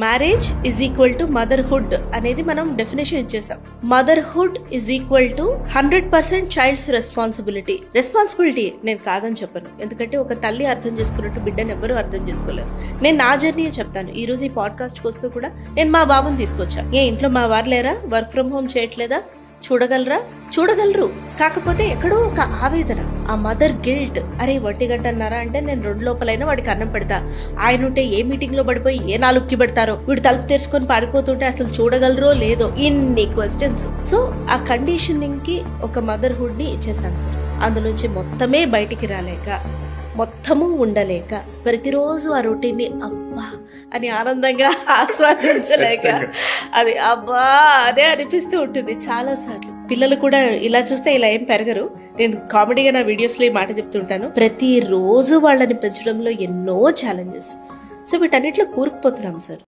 Marriage is equal to motherhood అనేది మనం definition ఇచ్చేసాం. Motherhood is equal to 100% child's responsibility నేను కాదని చెప్పను, ఎందుకంటే ఒక తల్లి అర్థం చేసుకున్నట్టు బిడ్డను ఎవరు అర్థం చేసుకోలేరు. నేను నా జర్నీ చెప్తాను. ఈ రోజు ఈ పాడ్కాస్ట్ వస్తూ కూడా నేను మా బాబుని తీసుకొచ్చా. ఇంట్లో మా వారు లేరా, వర్క్ ఫ్రమ్ హోమ్ చేయట్లేదా, చూడగలరు. కాకపోతే ఎక్కడో ఒక ఆవేదన, ఆ మదర్ గిల్ట్. అరే 1:00 అంటే నేను 2 లోపలైనా వాడికి అన్నం పెడతా. ఆయన ఉంటే ఏ మీటింగ్ లో పడిపోయి ఏ 4కి పెడతారో, వీడు తలుపు తెరుచుకొని పారిపోతుంటే అసలు చూడగలరో లేదో, ఇన్ని క్వశ్చన్స్. సో ఆ కండిషనింగ్ కి ఒక మదర్హుడ్ ని ఇచ్చేసాం సార్. అందులోంచి మొత్తమే బయటికి రాలేక, మొత్తము ఉండలేక, ప్రతిరోజు ఆ రొటీన్ని అబ్బా అని ఆనందంగా ఆస్వాదించలేక అది అబ్బా అదే అనిపిస్తూ ఉంటుంది చాలా సార్లు. పిల్లలు కూడా ఇలా చూస్తే ఇలా ఏం పెరగరు. నేను కామెడీగా నా వీడియోస్ లో ఈ మాట చెప్తుంటాను. ప్రతిరోజు వాళ్ళని పెంచడంలో ఎన్నో ఛాలెంజెస్. సో వీటన్నిటిలో కూరుకుపోతున్నాం సార్.